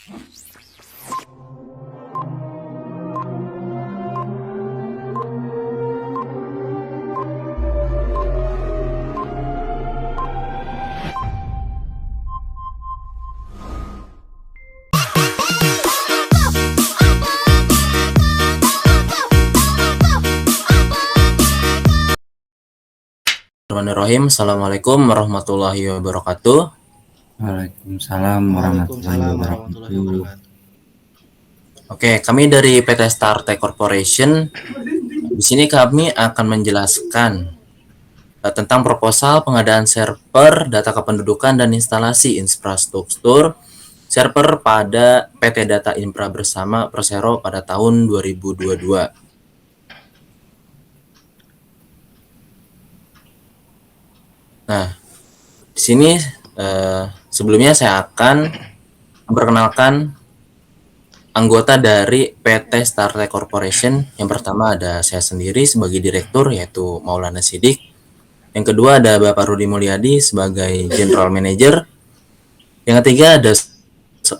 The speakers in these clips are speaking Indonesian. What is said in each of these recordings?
Bismillahirrahmanirrahim. Assalamualaikum warahmatullahi wabarakatuh. Waalaikumsalam warahmatullahi Waalaikumsalam warahmatullahi wabarakatuh. wabarakatuh. Oke, kami dari PT Startek Corporation. Di sini kami akan menjelaskan tentang proposal pengadaan server data kependudukan dan instalasi infrastruktur server pada PT Data Infra bersama Persero pada tahun 2022. Nah, di sini sebelumnya saya akan memperkenalkan anggota dari PT Startek Corporation. Yang pertama ada saya sendiri sebagai direktur, yaitu Maulana Sidik. Yang kedua ada Bapak Rudi Mulyadi sebagai General Manager. Yang ketiga ada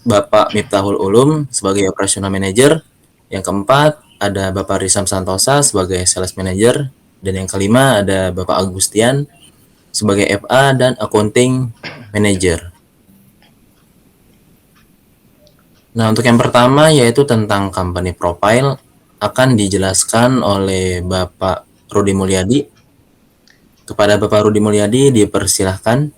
Bapak Miftahul Ulum sebagai Operational Manager. Yang keempat ada Bapak Risam Santosa sebagai Sales Manager. Dan yang kelima ada Bapak Agustian sebagai FA dan Accounting Manager. Nah, untuk yang pertama yaitu tentang company profile akan dijelaskan oleh Bapak Rudi Mulyadi. Kepada Bapak Rudi Mulyadi dipersilahkan.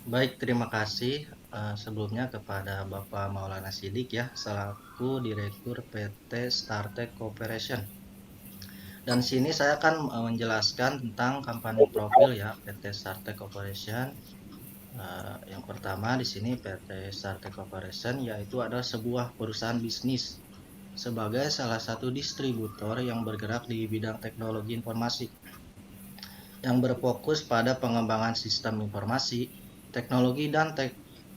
Baik, terima kasih sebelumnya kepada Bapak Maulana Sidik ya, selaku Direktur PT Startek Corporation. Dan sini saya akan menjelaskan tentang company profile ya PT Startek Corporation. Yang pertama di sini PT Startek Corporation yaitu adalah sebuah perusahaan bisnis sebagai salah satu distributor yang bergerak di bidang teknologi informasi yang berfokus pada pengembangan sistem informasi, teknologi dan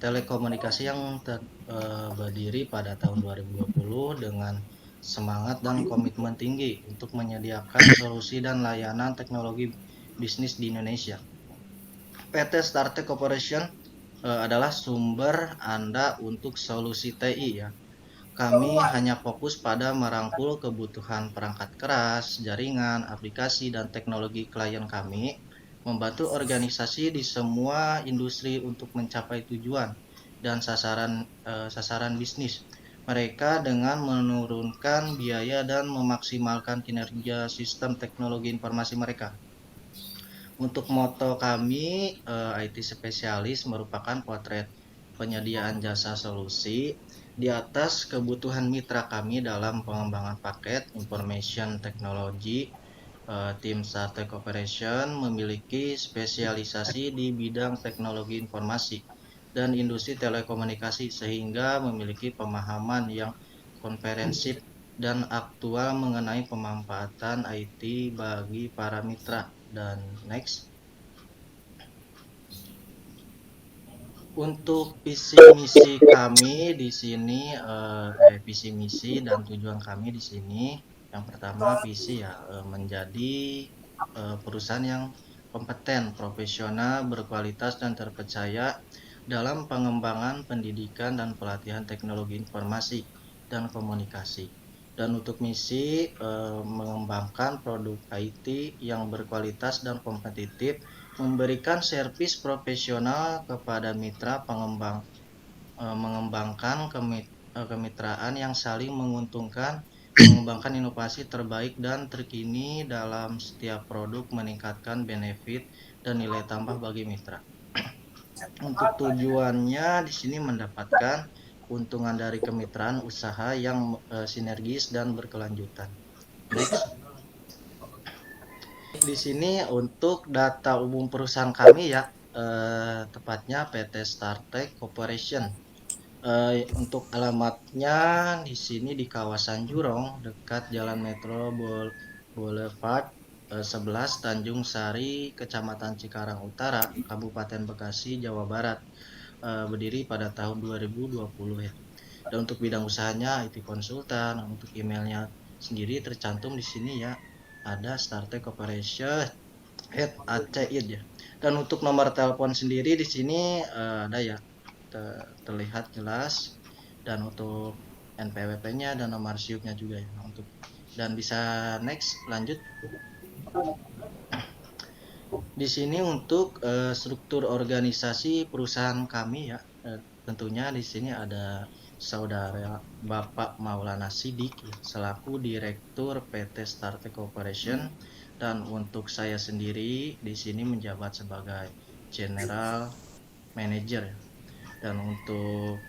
telekomunikasi yang berdiri pada tahun 2020 dengan semangat dan komitmen tinggi untuk menyediakan solusi dan layanan teknologi bisnis di Indonesia. PT Startek Corporation adalah sumber Anda untuk solusi TI ya. Kami hanya fokus pada merangkul kebutuhan perangkat keras, jaringan, aplikasi, dan teknologi klien kami, membantu organisasi di semua industri untuk mencapai tujuan dan sasaran bisnis mereka dengan menurunkan biaya dan memaksimalkan kinerja sistem teknologi informasi mereka. Untuk moto kami, IT spesialis merupakan potret penyediaan jasa solusi di atas kebutuhan mitra kami dalam pengembangan paket information technology. Tim Startek Corporation memiliki spesialisasi di bidang teknologi informasi dan industri telekomunikasi sehingga memiliki pemahaman yang komprehensif dan aktual mengenai pemanfaatan IT bagi para mitra. Dan next, untuk visi misi kami di sini, visi misi dan tujuan kami di sini, yang pertama visi ya, menjadi perusahaan yang kompeten, profesional, berkualitas dan terpercaya dalam pengembangan pendidikan dan pelatihan teknologi informasi dan komunikasi. Dan untuk misi mengembangkan produk IT yang berkualitas dan kompetitif, memberikan servis profesional kepada mitra pengembang, mengembangkan kemitraan yang saling menguntungkan, mengembangkan inovasi terbaik dan terkini dalam setiap produk, meningkatkan benefit dan nilai tambah bagi mitra. Untuk tujuannya di sini mendapatkan keuntungan dari kemitraan usaha yang sinergis dan berkelanjutan. Next. Di sini untuk data umum perusahaan kami ya, tepatnya PT Startek Corporation. Untuk alamatnya di sini di kawasan Jurong dekat Jalan Metro Boulevard 11 Tanjung Sari, Kecamatan Cikarang Utara, Kabupaten Bekasi, Jawa Barat. Berdiri pada tahun 2020 ya. Dan untuk bidang usahanya IT konsultan. Untuk emailnya sendiri tercantum di sini ya, ada Startek Corporation @acid ya. Dan untuk nomor telepon sendiri di sini ada ya, terlihat jelas dan untuk NPWP-nya dan nomor SIUP-nya juga ya untuk. Dan bisa next lanjut. Di sini untuk struktur organisasi perusahaan kami ya, tentunya di sini ada saudara Bapak Maulana Sidik ya, selaku Direktur PT Startek Corporation, dan untuk saya sendiri di sini menjabat sebagai General Manager ya. Dan untuk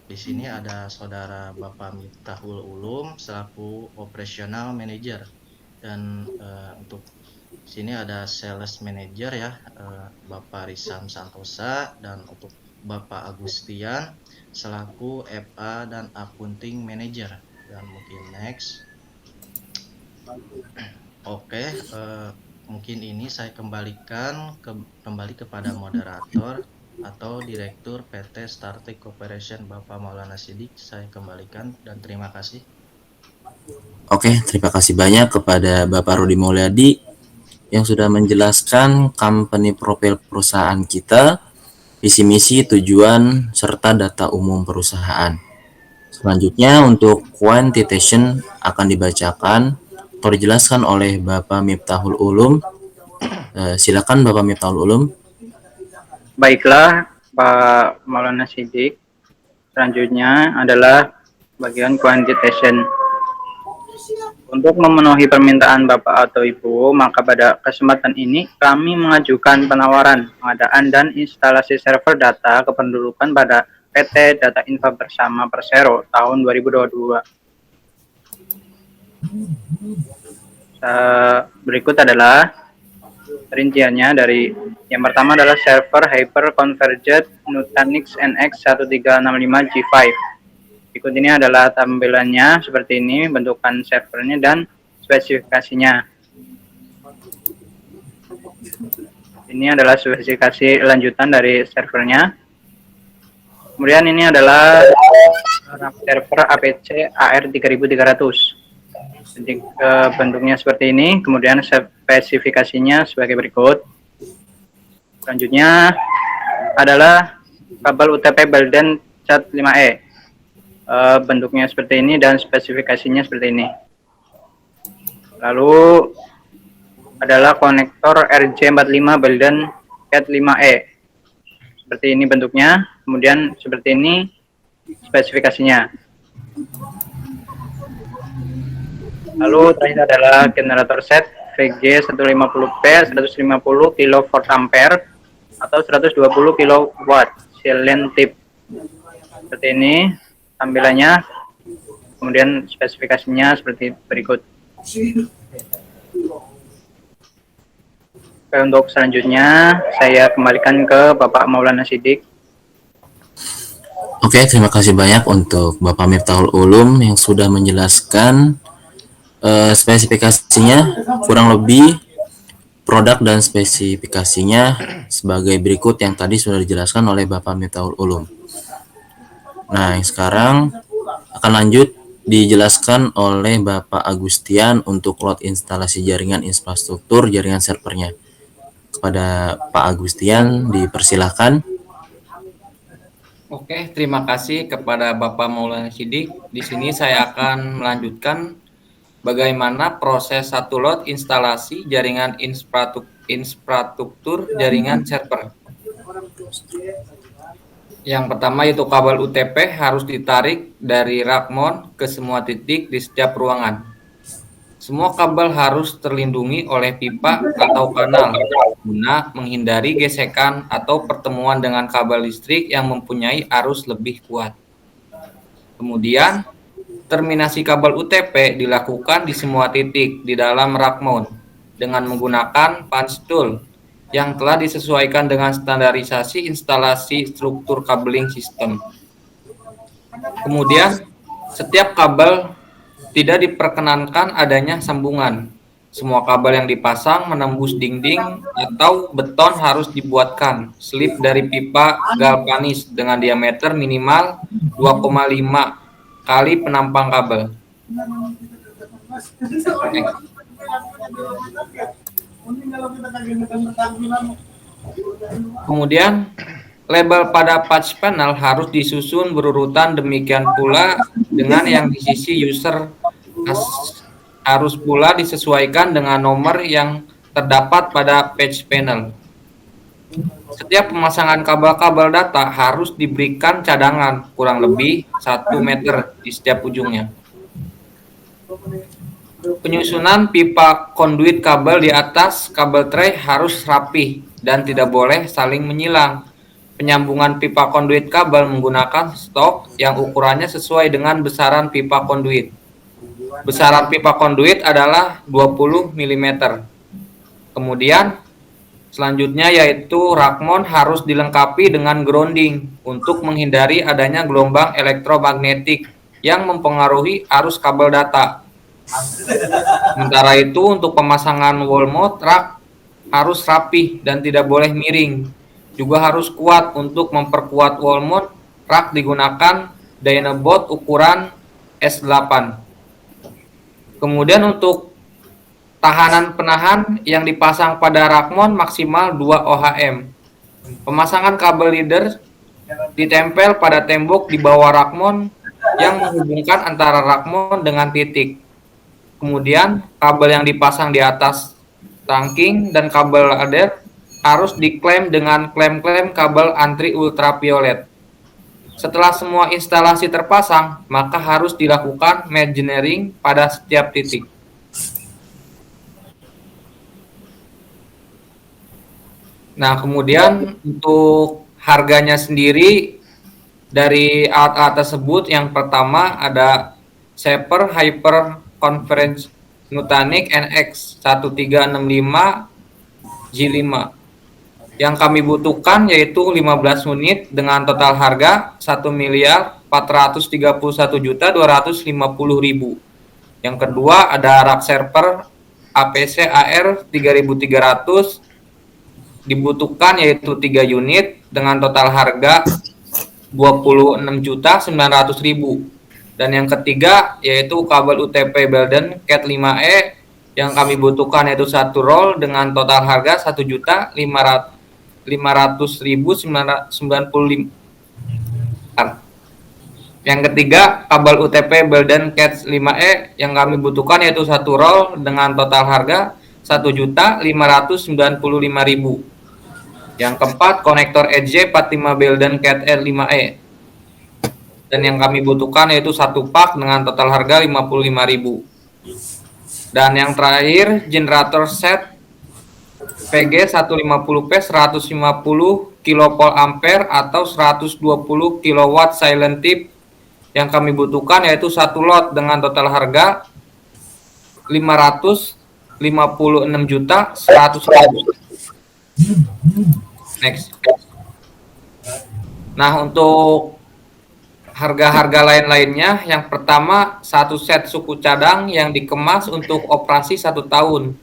di sini ada saudara Bapak Miftahul Ulum selaku Operational Manager, dan untuk sini ada Sales Manager ya, Bapak Risam Santosa, dan untuk Bapak Agustian selaku FA dan Accounting Manager. Dan mungkin next. Oke, mungkin ini saya kembalikan kembali kepada moderator atau Direktur PT Startek Corporation Bapak Maulana Sidik. Saya kembalikan dan terima kasih. Oke, terima kasih banyak kepada Bapak Rudi Mulyadi yang sudah menjelaskan company profil perusahaan kita, visi misi, tujuan, serta data umum perusahaan. Selanjutnya untuk quantitation akan dibacakan atau dijelaskan oleh Bapak Miftahul Ulum. Silakan Bapak Miftahul Ulum. Baiklah, Pak Maulana Sidik. Selanjutnya adalah bagian quantitation. Untuk memenuhi permintaan Bapak atau Ibu, maka pada kesempatan ini kami mengajukan penawaran pengadaan dan instalasi server data kependudukan pada PT Data Info Bersama Persero tahun 2022. Berikut adalah rinciannya. Dari yang pertama adalah server Hyper Converged Nutanix NX 1365 G5. Berikut ini adalah tampilannya seperti ini, bentukan servernya dan spesifikasinya. Ini adalah spesifikasi lanjutan dari servernya. Kemudian ini adalah server APC AR3300. Bentuknya seperti ini, kemudian spesifikasinya sebagai berikut. Selanjutnya adalah kabel UTP Belden Cat5E. Bentuknya seperti ini dan spesifikasinya seperti ini. Lalu adalah konektor RJ45 Belden Cat5E. Seperti ini bentuknya, kemudian seperti ini spesifikasinya. Lalu terakhir adalah generator set VG150P 150 kVA atau 120 kW silent tip. Seperti ini tampilannya, kemudian spesifikasinya seperti berikut. Oke, untuk selanjutnya saya kembalikan ke Bapak Maulana Sidik. Oke, terima kasih banyak untuk Bapak Miftahul Ulum yang sudah menjelaskan spesifikasinya, kurang lebih produk dan spesifikasinya sebagai berikut yang tadi sudah dijelaskan oleh Bapak Miftahul Ulum. Nah, yang sekarang akan lanjut dijelaskan oleh Bapak Agustian untuk load instalasi jaringan infrastruktur jaringan servernya. Kepada Pak Agustian dipersilahkan. Oke, terima kasih kepada Bapak Maulana Sidik. Di sini saya akan melanjutkan bagaimana proses satu lot instalasi jaringan infrastruktur jaringan server. Yang pertama yaitu kabel UTP harus ditarik dari rak mount ke semua titik di setiap ruangan. Semua kabel harus terlindungi oleh pipa atau kanal guna menghindari gesekan atau pertemuan dengan kabel listrik yang mempunyai arus lebih kuat. Kemudian, terminasi kabel UTP dilakukan di semua titik di dalam rak mount dengan menggunakan punch tool yang telah disesuaikan dengan standarisasi instalasi struktur cabling system. Kemudian, setiap kabel tidak diperkenankan adanya sambungan. Semua kabel yang dipasang menembus dinding atau beton harus dibuatkan slip dari pipa galvanis dengan diameter minimal 2,5 kali penampang kabel. Kemudian Label pada patch panel harus disusun berurutan, demikian pula dengan yang di sisi user harus pula disesuaikan dengan nomor yang terdapat pada patch panel. Setiap pemasangan kabel-kabel data harus diberikan cadangan kurang lebih 1 meter di setiap ujungnya. Penyusunan pipa konduit kabel di atas kabel tray harus rapih dan tidak boleh saling menyilang. Penyambungan pipa konduit kabel menggunakan stok yang ukurannya sesuai dengan besaran pipa konduit. Besaran pipa konduit adalah 20 mm. Kemudian selanjutnya yaitu rakmon harus dilengkapi dengan grounding untuk menghindari adanya gelombang elektromagnetik yang mempengaruhi arus kabel data. Sementara itu untuk pemasangan wall mount rak harus rapih dan tidak boleh miring. Juga harus kuat. Untuk memperkuat wall mount rak digunakan Dynabot ukuran S8. Kemudian untuk tahanan penahan yang dipasang pada rakmon maksimal 2 ohm. Pemasangan kabel leader ditempel pada tembok di bawah rakmon yang menghubungkan antara rakmon dengan titik. Kemudian kabel yang dipasang di atas trunking dan kabel ladder harus diklaim dengan klem-klem kabel anti ultraviolet. Setelah semua instalasi terpasang, maka harus dilakukan measuring pada setiap titik. Nah, kemudian untuk harganya sendiri dari alat-alat tersebut, yang pertama ada Shaper Hyper Conference Nutanix NX 1365 G5. Yang kami butuhkan yaitu 15 unit dengan total harga 1.431.250.000. Yang kedua ada rack server APC AR 3300 dibutuhkan yaitu 3 unit dengan total harga 26.900.000. Dan yang ketiga yaitu kabel UTP Belden Cat 5E yang kami butuhkan yaitu 1 roll dengan total harga 1.500.995. Yang ketiga kabel UTP Belden Cat 5E yang kami butuhkan yaitu 1 roll dengan total harga 1.595.000. Yang keempat konektor EJ 45 Belden Cat R5E. Dan yang kami butuhkan yaitu 1 pak dengan total harga 55.000. Dan yang terakhir generator set PG 150P 150 kVA atau 120 kW silent tip yang kami butuhkan yaitu 1 lot dengan total harga 556.100.000. Next. Nah, untuk harga-harga lain-lainnya, yang pertama 1 set suku cadang yang dikemas untuk operasi 1 tahun,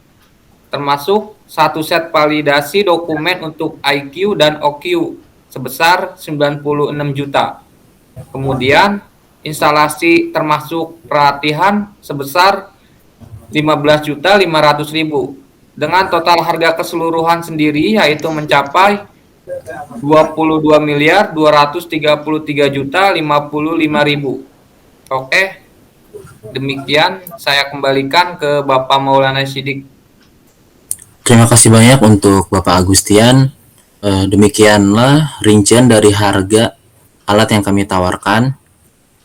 termasuk 1 set validasi dokumen untuk IQ dan OQ sebesar 96 juta. Kemudian instalasi termasuk pelatihan sebesar 15.500.000 dengan total harga keseluruhan sendiri yaitu mencapai 22.233.055.000. Oke, demikian saya kembalikan ke Bapak Maulana Siddiq. Terima kasih banyak untuk Bapak Agustian. Demikianlah rincian dari harga alat yang kami tawarkan.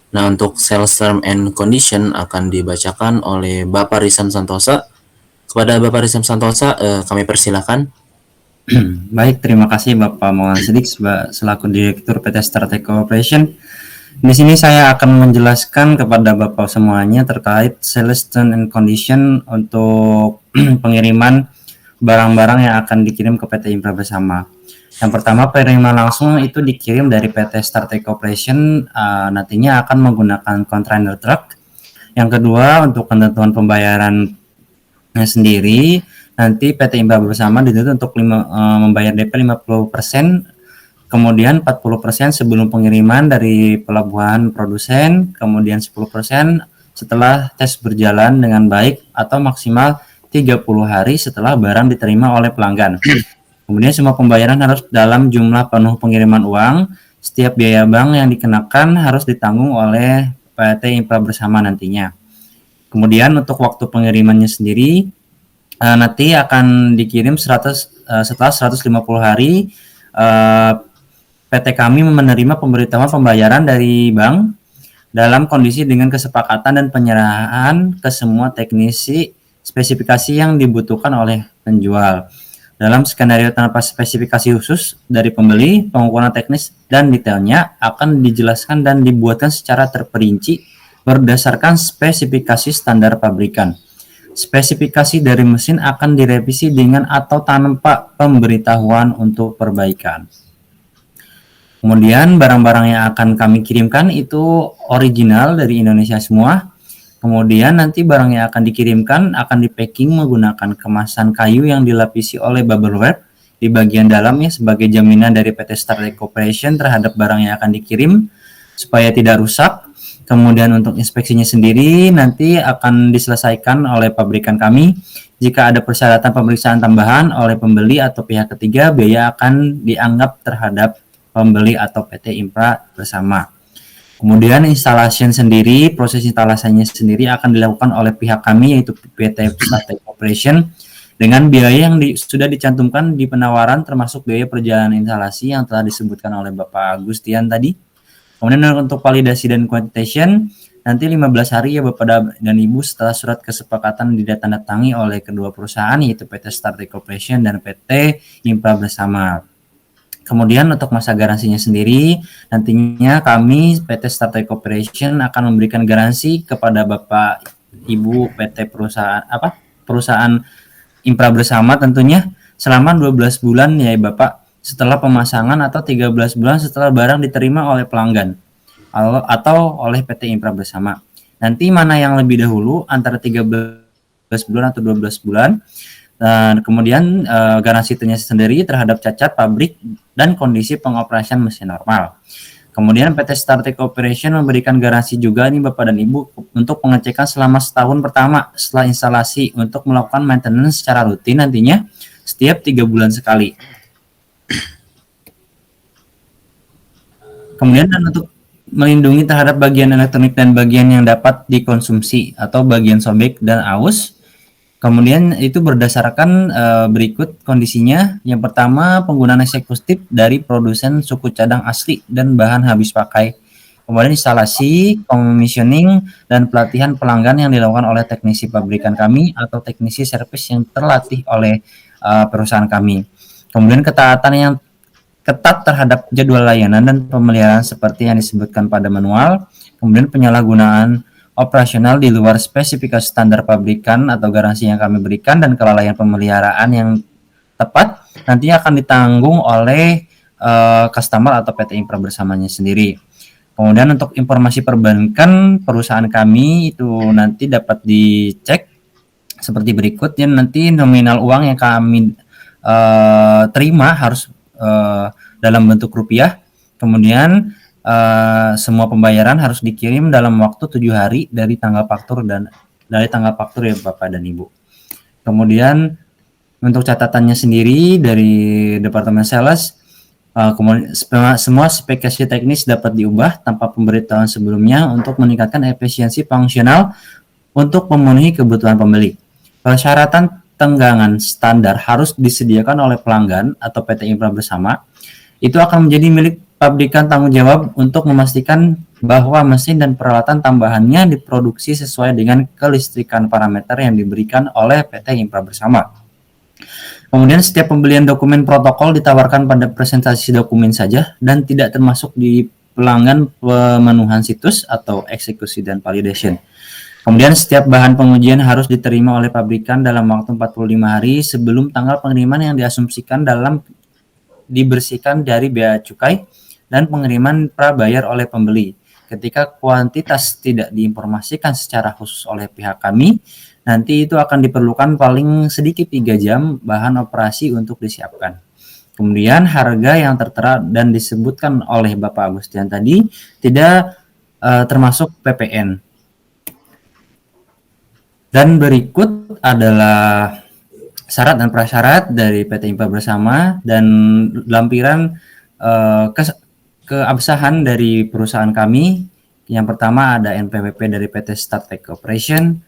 Nah, untuk sales term and condition akan dibacakan oleh Bapak Rizam Santosa. Kepada Bapak Rizam Santosa, kami persilakan. Baik, terima kasih Bapak Maulana Siddiq selaku Direktur PT Startek Corporation. Di sini saya akan menjelaskan kepada Bapak semuanya terkait sales term and condition untuk pengiriman barang-barang yang akan dikirim ke PT Infra Bersama. Yang pertama, pengiriman langsung itu dikirim dari PT Startek Corporation, nantinya akan menggunakan container truck. Yang kedua, untuk ketentuan pembayaran sendiri, nanti PT Infra Bersama dituntut untuk membayar DP 50%, kemudian 40% sebelum pengiriman dari pelabuhan produsen, kemudian 10% setelah tes berjalan dengan baik atau maksimal 30 hari setelah barang diterima oleh pelanggan. Kemudian semua pembayaran harus dalam jumlah penuh pengiriman uang. Setiap biaya bank yang dikenakan harus ditanggung oleh PT Infra Bersama nantinya. Kemudian untuk waktu pengirimannya sendiri nanti akan dikirim setelah 150 hari PT kami menerima pemberitahuan pembayaran dari bank dalam kondisi dengan kesepakatan dan penyerahan ke semua teknisi spesifikasi yang dibutuhkan oleh penjual. Dalam skenario tanpa spesifikasi khusus dari pembeli, pengukuran teknis dan detailnya akan dijelaskan dan dibuatkan secara terperinci berdasarkan spesifikasi standar pabrikan. Spesifikasi dari mesin akan direvisi dengan atau tanpa pemberitahuan untuk perbaikan. Kemudian barang-barang yang akan kami kirimkan itu original dari Indonesia semua. Kemudian nanti barang yang akan dikirimkan akan di-packing menggunakan kemasan kayu yang dilapisi oleh bubble wrap di bagian dalamnya sebagai jaminan dari PT Startek Corporation terhadap barang yang akan dikirim supaya tidak rusak. Kemudian untuk inspeksinya sendiri nanti akan diselesaikan oleh pabrikan kami. Jika ada persyaratan pemeriksaan tambahan oleh pembeli atau pihak ketiga, biaya akan dianggap terhadap pembeli atau PT Infra Bersama. Kemudian instalasi sendiri, proses instalasinya sendiri akan dilakukan oleh pihak kami yaitu PT Startek Corporation dengan biaya yang sudah dicantumkan di penawaran termasuk biaya perjalanan instalasi yang telah disebutkan oleh Bapak Agustian tadi. Kemudian untuk validasi dan quantitation nanti 15 hari ya Bapak dan Ibu setelah surat kesepakatan ditandatangani oleh kedua perusahaan yaitu PT Startek Corporation dan PT Infra Bersama. Kemudian untuk masa garansinya sendiri, nantinya kami PT Startek Corporation akan memberikan garansi kepada Bapak Ibu PT perusahaan Infra Bersama tentunya selama 12 bulan ya Bapak setelah pemasangan atau 13 bulan setelah barang diterima oleh pelanggan atau oleh PT Infra Bersama. Nanti mana yang lebih dahulu antara 13 bulan atau 12 bulan. Dan kemudian garansi sendiri terhadap cacat pabrik dan kondisi pengoperasian mesin normal. Kemudian PT Startek Corporation memberikan garansi juga nih Bapak dan Ibu untuk pengecekan selama setahun pertama setelah instalasi untuk melakukan maintenance secara rutin nantinya setiap 3 bulan sekali. Kemudian dan untuk melindungi terhadap bagian elektronik dan bagian yang dapat dikonsumsi atau bagian sobek dan aus. Kemudian itu berdasarkan berikut kondisinya. Yang pertama, penggunaan eksekutif dari produsen suku cadang asli dan bahan habis pakai. Kemudian instalasi, commissioning, dan pelatihan pelanggan yang dilakukan oleh teknisi pabrikan kami atau teknisi servis yang terlatih oleh perusahaan kami. Kemudian ketaatan yang ketat terhadap jadwal layanan dan pemeliharaan seperti yang disebutkan pada manual. Kemudian penyalahgunaan operasional di luar spesifikasi standar pabrikan atau garansi yang kami berikan dan kelalaian pemeliharaan yang tepat nantinya akan ditanggung oleh customer atau PT Infra Bersamanya sendiri. Kemudian untuk informasi perbankan perusahaan kami itu nanti dapat dicek seperti berikut ya. Nanti nominal uang yang kami terima harus dalam bentuk rupiah. Kemudian semua pembayaran harus dikirim dalam waktu 7 hari dari tanggal faktur ya Bapak dan Ibu. Kemudian untuk catatannya sendiri dari Departemen Sales, kemudian semua spesifikasi teknis dapat diubah tanpa pemberitahuan sebelumnya untuk meningkatkan efisiensi fungsional untuk memenuhi kebutuhan pembeli. Persyaratan tenggangan standar harus disediakan oleh pelanggan atau PT Infra Bersama. Itu akan menjadi milik pabrikan tanggung jawab untuk memastikan bahwa mesin dan peralatan tambahannya diproduksi sesuai dengan kelistrikan parameter yang diberikan oleh PT Infra Bersama. Kemudian setiap pembelian dokumen protokol ditawarkan pada presentasi dokumen saja dan tidak termasuk di pelanggan pemenuhan situs atau eksekusi dan validation. Kemudian setiap bahan pengujian harus diterima oleh pabrikan dalam waktu 45 hari sebelum tanggal pengiriman yang diasumsikan dalam dibersihkan dari bea cukai dan pengiriman prabayar oleh pembeli. Ketika kuantitas tidak diinformasikan secara khusus oleh pihak kami, nanti itu akan diperlukan paling sedikit 3 jam bahan operasi untuk disiapkan. Kemudian harga yang tertera dan disebutkan oleh Bapak Agustian tadi tidak termasuk PPN. Dan berikut adalah syarat dan prasyarat dari PT IMPA Bersama dan lampiran keabsahan dari perusahaan kami. Yang pertama ada NPWP dari PT Startek Corporation,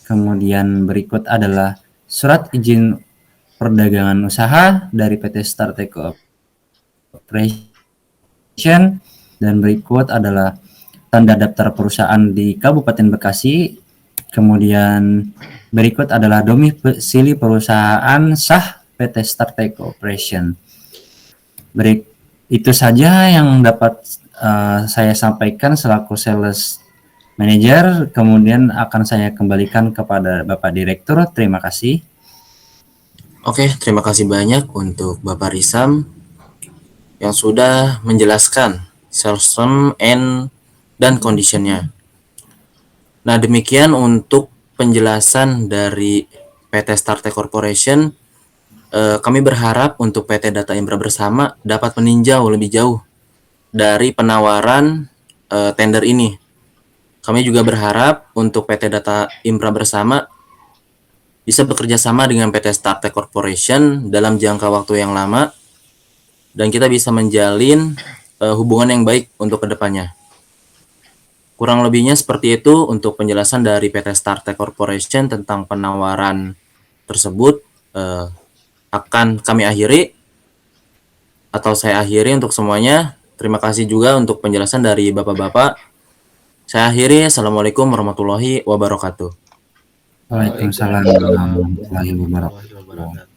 kemudian berikut adalah surat izin perdagangan usaha dari PT Startek Corporation, dan berikut adalah tanda daftar perusahaan di Kabupaten Bekasi. Kemudian berikut adalah domisili perusahaan sah PT Startek Corporation. Itu saja yang dapat saya sampaikan selaku sales manager. Kemudian akan saya kembalikan kepada Bapak Direktur. Terima kasih. Oke, terima kasih banyak untuk Bapak Risam yang sudah menjelaskan sales term dan conditionnya. Nah, demikian untuk penjelasan dari PT Startek Corporation. Kami berharap untuk PT Data Infra Bersama dapat meninjau lebih jauh dari penawaran tender ini. Kami juga berharap untuk PT Data Infra Bersama bisa bekerja sama dengan PT Startek Corporation dalam jangka waktu yang lama, dan kita bisa menjalin hubungan yang baik untuk kedepannya. Kurang lebihnya seperti itu untuk penjelasan dari PT Startek Corporation tentang penawaran tersebut. Akan kami akhiri, atau saya akhiri untuk semuanya. Terima kasih juga untuk penjelasan dari Bapak-Bapak. Saya akhiri. Assalamualaikum warahmatullahi wabarakatuh. Waalaikumsalam warahmatullahi wabarakatuh.